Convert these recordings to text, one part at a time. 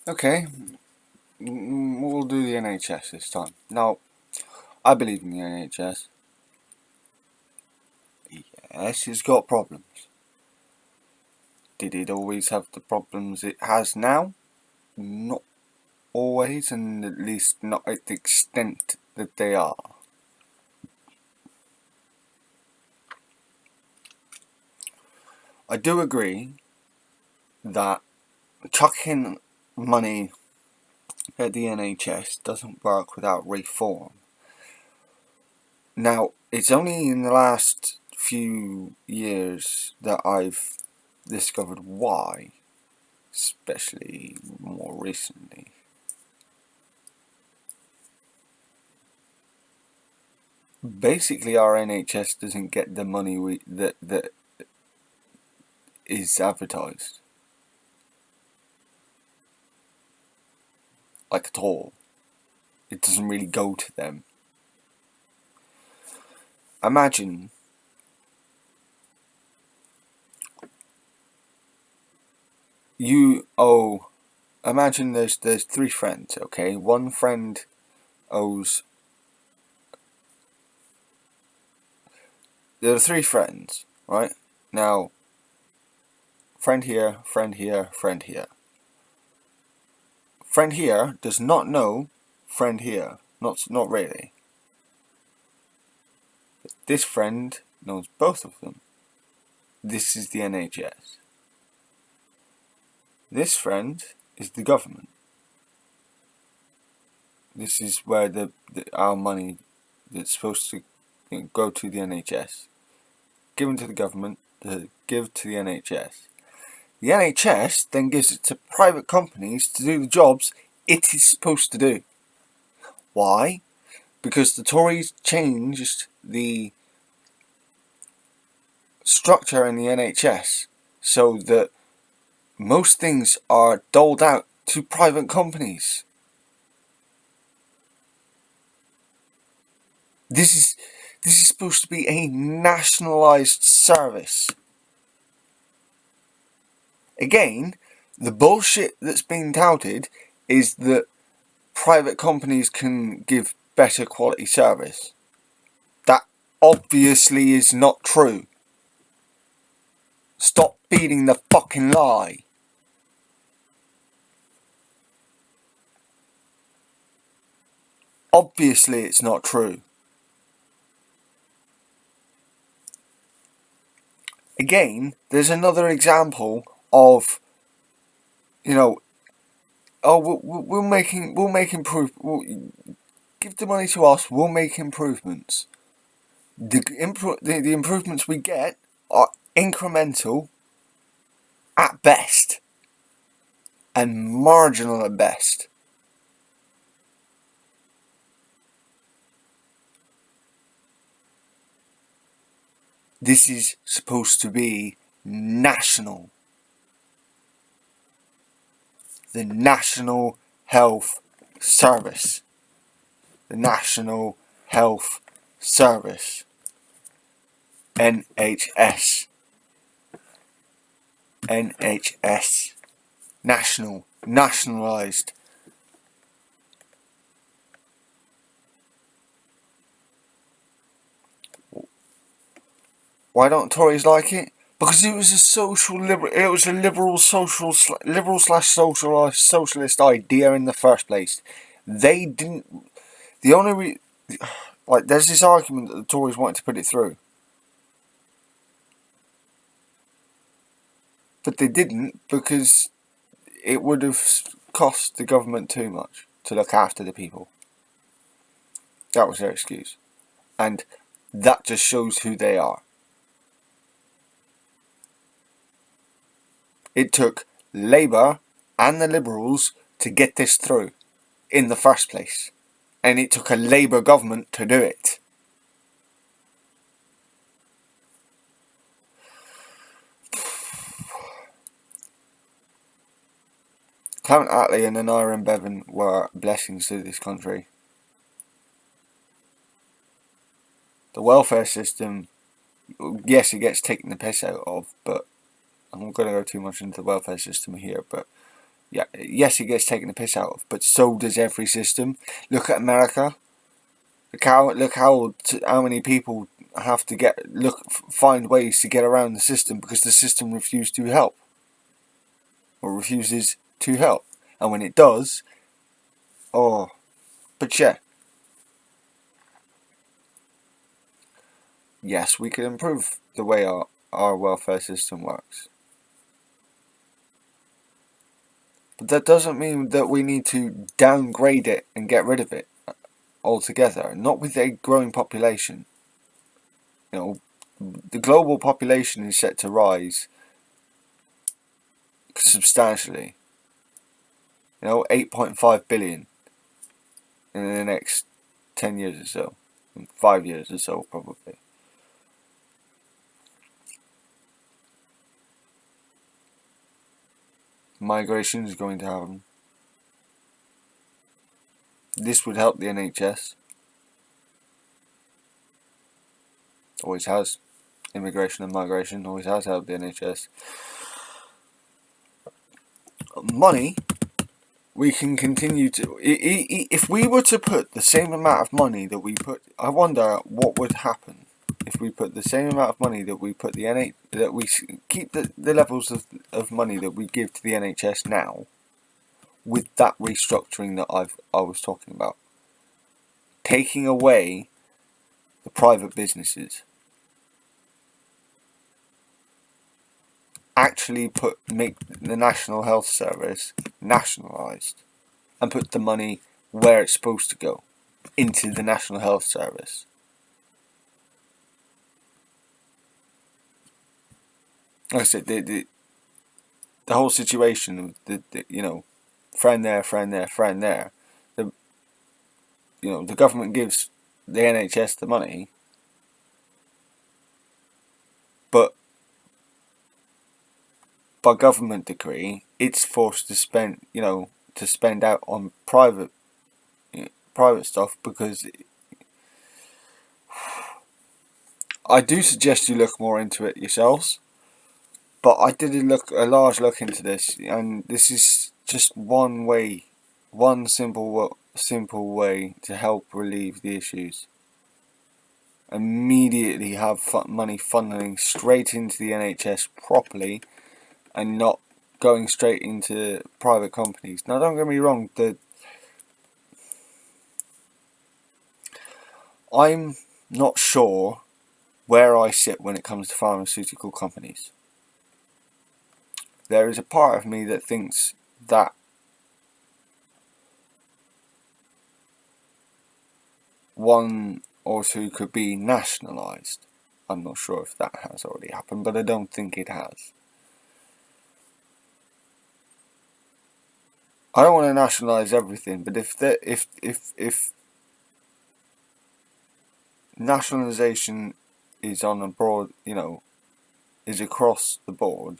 Okay, we'll do the NHS this time. Now, I believe in the NHS. Yes, it's got problems. Did it always have the problems it has now? Not always, and at least not at the extent that they are. I do agree that chucking money at the NHS doesn't work without reform. Now, it's only in the last few years that I've discovered why, especially more recently. Basically, our NHS doesn't get the money that is advertised, like at all. It doesn't really go to them. Imagine you owe. Imagine there's three friends. Okay, one friend owes. There are three friends, right? Now, friend here, friend here, friend here. Friend here does not know friend here. Not really. This friend knows both of them. This is the NHS. This friend is the government. This is where our money that's supposed to go to the NHS, given to the government, to give to the NHS. The NHS then gives it to private companies to do the jobs it is supposed to do. Why? Because the Tories changed the structure in the NHS so that most things are doled out to private companies. This is supposed to be a nationalised service. Again, the bullshit that's being touted is that private companies can give better quality service. That obviously is not true. Stop feeding the fucking lie. Obviously it's not true. Again, there's another example of, we'll make give the money to us, we'll make improvements. The improvements we get are incremental at best and marginal at best. This is supposed to be national. The National Health Service. The National Health Service. NHS. NHS. Nationalised. Why don't Tories like it? Because it was a liberal slash socialist idea in the first place. They didn't. The only there's this argument that the Tories wanted to put it through, but they didn't because it would have cost the government too much to look after the people. That was their excuse, and that just shows who they are. It took Labour and the Liberals to get this through in the first place. And it took a Labour government to do it. Clement Attlee and Aneurin Bevan were blessings to this country. The welfare system, yes, it gets taken the piss out of, but I'm not going to go too much into the welfare system here, but Yeah, yes, it gets taken the piss out of, but so does every system. Look at America. Look how many people have to find ways to get around the system because the system refused to help, or refuses to help, and when it does, oh, but yeah, yes, we can improve the way our welfare system works. But that doesn't mean that we need to downgrade it and get rid of it altogether. Not with a growing population. You know, the global population is set to rise substantially. 8.5 billion in the next 10 years or so. 5 years or so, probably. Migration is going to happen. This would help the NHS. Always has. Immigration and migration always has helped the NHS. Money, we can continue to... If we were to put the same amount of money that we put... I wonder what would happen if we put the same amount of money that we put that we keep the levels of money that we give to the NHS now, with that restructuring that I was talking about, taking away the private businesses, actually make the National Health Service nationalised, and put the money where it's supposed to go, into the National Health Service. Like I said, the whole situation, friend there, friend there, friend there. The government gives the NHS the money, but by government decree, it's forced to spend out on private stuff, because I do suggest you look more into it yourselves. But I did a large look into this, and this is just one simple way to help relieve the issues. Immediately have money funneling straight into the NHS properly, and not going straight into private companies. Now, don't get me wrong, I'm not sure where I sit when it comes to pharmaceutical companies. There is a part of me that thinks that one or two could be nationalised. I'm not sure if that has already happened, but I don't think it has. I don't want to nationalise everything, but if nationalisation is on a broad, is across the board,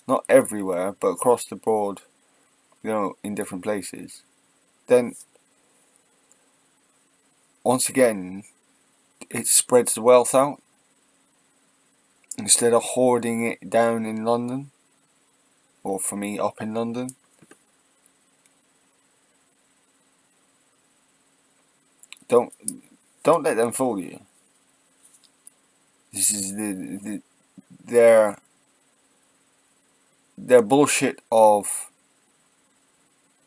not everywhere, but across the board, in different places, then once again, it spreads the wealth out instead of hoarding it down in London, or for me, up in London. Don't let them fool you. This is their bullshit of,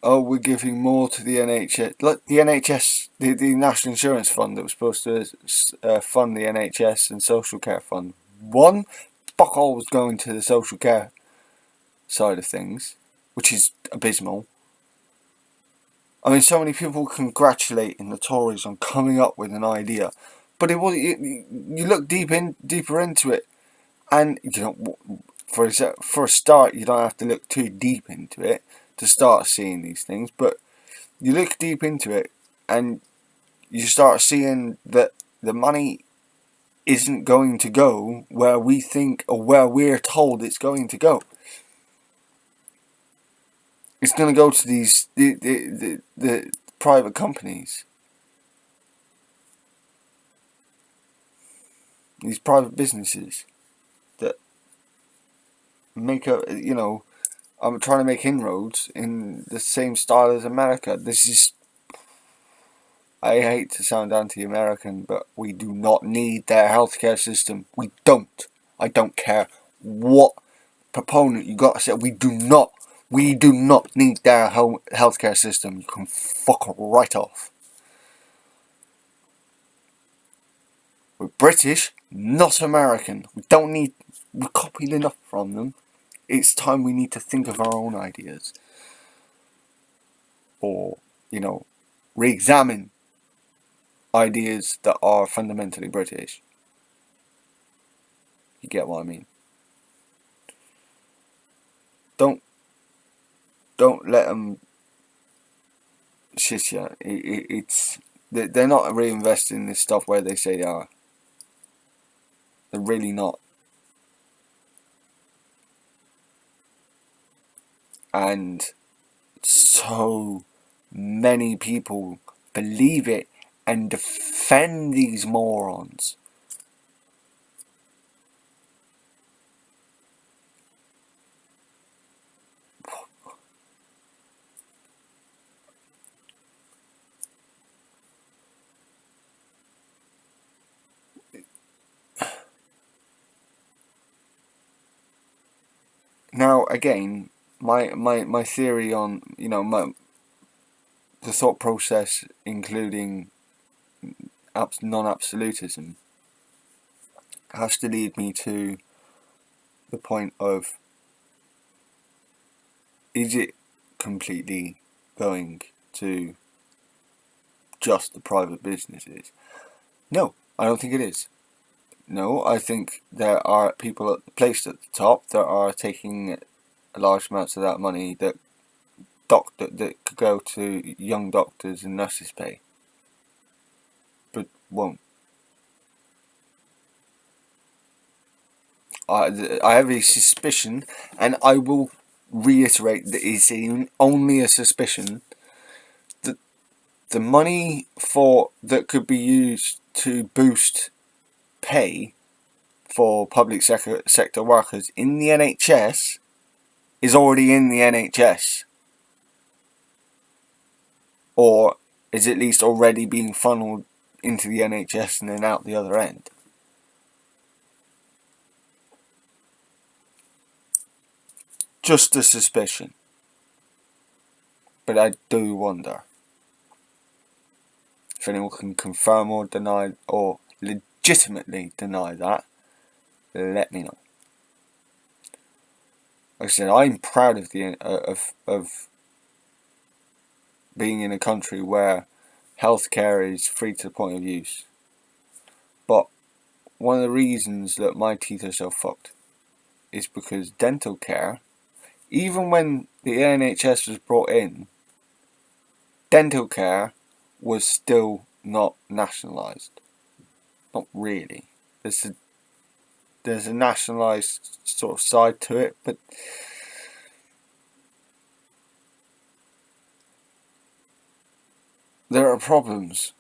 oh, we're giving more to the NHS. Like the NHS, the National Insurance Fund that was supposed to fund the NHS and social care fund. One, fuck all was going to the social care side of things, which is abysmal. I mean, so many people congratulating the Tories on coming up with an idea, but you look deeper into it, and for a start, you don't have to look too deep into it to start seeing these things, but you look deep into it, and you start seeing that the money isn't going to go where we think, or where we're told it's going to go. It's going to go to the private companies, these private businesses that make a I'm trying to make inroads in the same style as America. This is, I hate to sound anti-American, but we do not need their healthcare system. We don't. I don't care what proponent you got to say. We do not. We do not need their healthcare system. You can fuck right off. We're British, not American. We don't need. We copied enough from them. It's time we need to think of our own ideas. Or, re-examine ideas that are fundamentally British. You get what I mean? Don't let them shit you. They're not reinvesting this stuff where they say they are. They're really not. And so many people believe it and defend these morons. Now, again, my theory on, the thought process, including non-absolutism, has to lead me to the point of, is it completely going to just the private businesses? No, I don't think it is. No, I think there are people placed at the top that are taking large amounts of that money that could go to young doctors and nurses' pay, but won't. I have a suspicion, and I will reiterate that it's only a suspicion, that the money that could be used to boost pay for public sector workers in the NHS is already in the NHS, or is at least already being funneled into the NHS and then out the other end. Just a suspicion, but I do wonder if anyone can confirm or deny, or legitimately deny that. Let me know. Like I said, I'm proud of of being in a country where healthcare is free to the point of use. But one of the reasons that my teeth are so fucked is because dental care, even when the NHS was brought in, dental care was still not nationalised. Not really. There's a nationalised sort of side to it, but there are problems.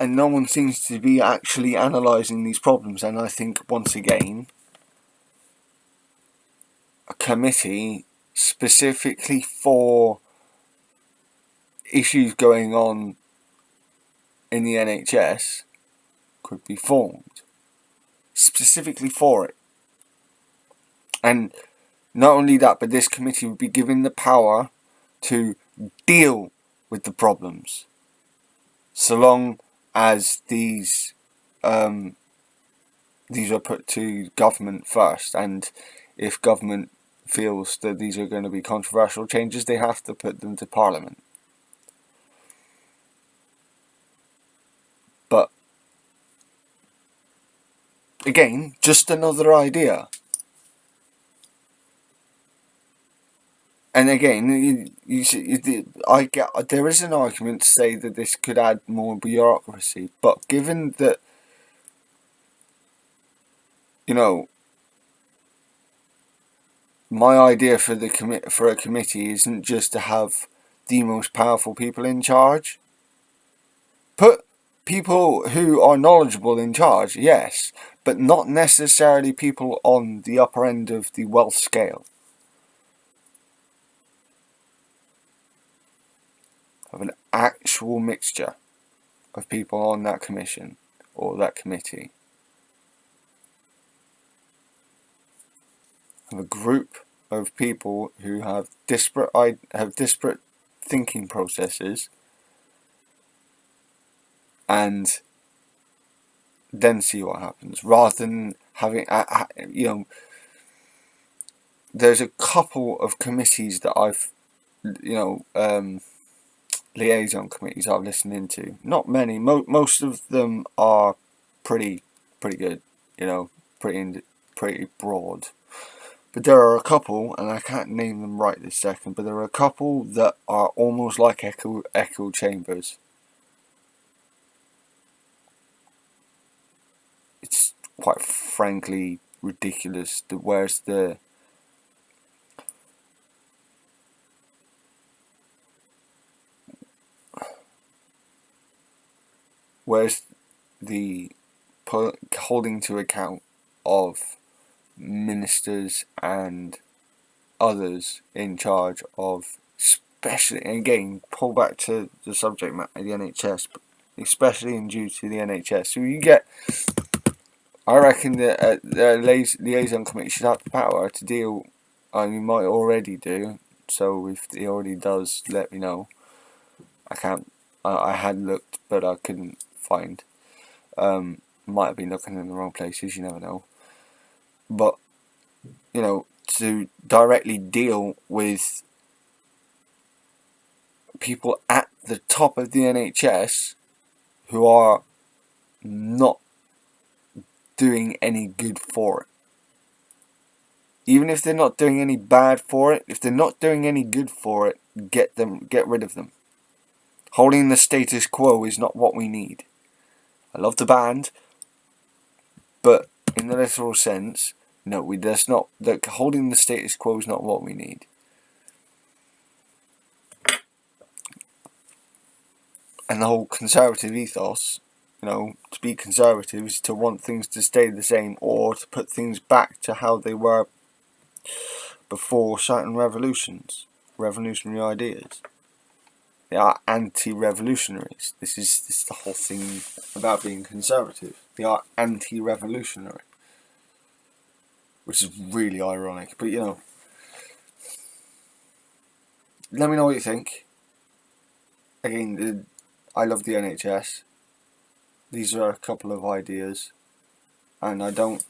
And no one seems to be actually analysing these problems. And I think, once again, a committee specifically for issues going on in the NHS could be formed. Specifically for it. And not only that, but this committee would be given the power to deal with the problems, so long as these are put to government first. And if government feels that these are going to be controversial changes, they have to put them to Parliament. But again, just another idea. And again, I get, there is an argument to say that this could add more bureaucracy, but given that, my idea for a committee isn't just to have the most powerful people in charge. Put people who are knowledgeable in charge, yes, but not necessarily people on the upper end of the wealth scale. of an actual mixture of people on that commission or that committee, of a group of people who have disparate thinking processes, and then see what happens, rather than having there's a couple of committees that I've liaison committees I've listened into. Not many. Most of them are pretty good. Pretty broad. But there are a couple, and I can't name them right this second. But there are a couple that are almost like echo chambers. It's quite frankly ridiculous. Where's the holding to account of ministers and others in charge of, especially, and again, pull back to the subject matter, the NHS, especially in due to the NHS. So you get, I reckon that the liaison committee should have the power to deal, and you might already do, so if he already does, let me know. I had looked, but I couldn't find. Might have been looking in the wrong places, you never know. But, to directly deal with people at the top of the NHS who are not doing any good for it. Even if they're not doing any bad for it, if they're not doing any good for it, get rid of them. Holding the status quo is not what we need. I love the band, but in the literal sense, no, holding the status quo is not what we need. And the whole conservative ethos, to be conservative is to want things to stay the same, or to put things back to how they were before certain revolutionary ideas. They are anti-revolutionaries. This is the whole thing about being conservative. They are anti-revolutionary, which is really ironic. But let me know what you think. Again, I love the NHS. These are a couple of ideas, and I don't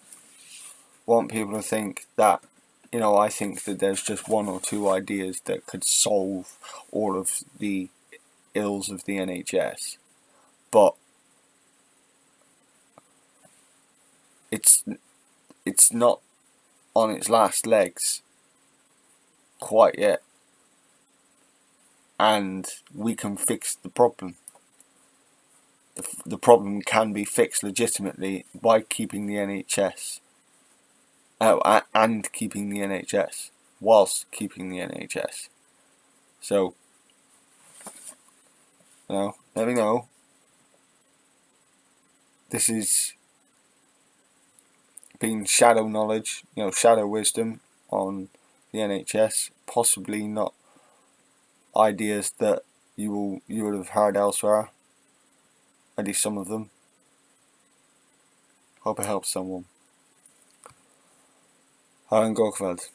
want people to think that, I think that there's just one or two ideas that could solve all of the ills of the NHS. But it's not on its last legs quite yet, and we can fix the problem. The problem can be fixed legitimately by keeping the NHS, and keeping the NHS, whilst keeping the NHS. So, let me know. This is being shadow knowledge, shadow wisdom on the NHS. Possibly not ideas that you would have heard elsewhere. At least some of them. Hope it helps someone. Ha en god kväll.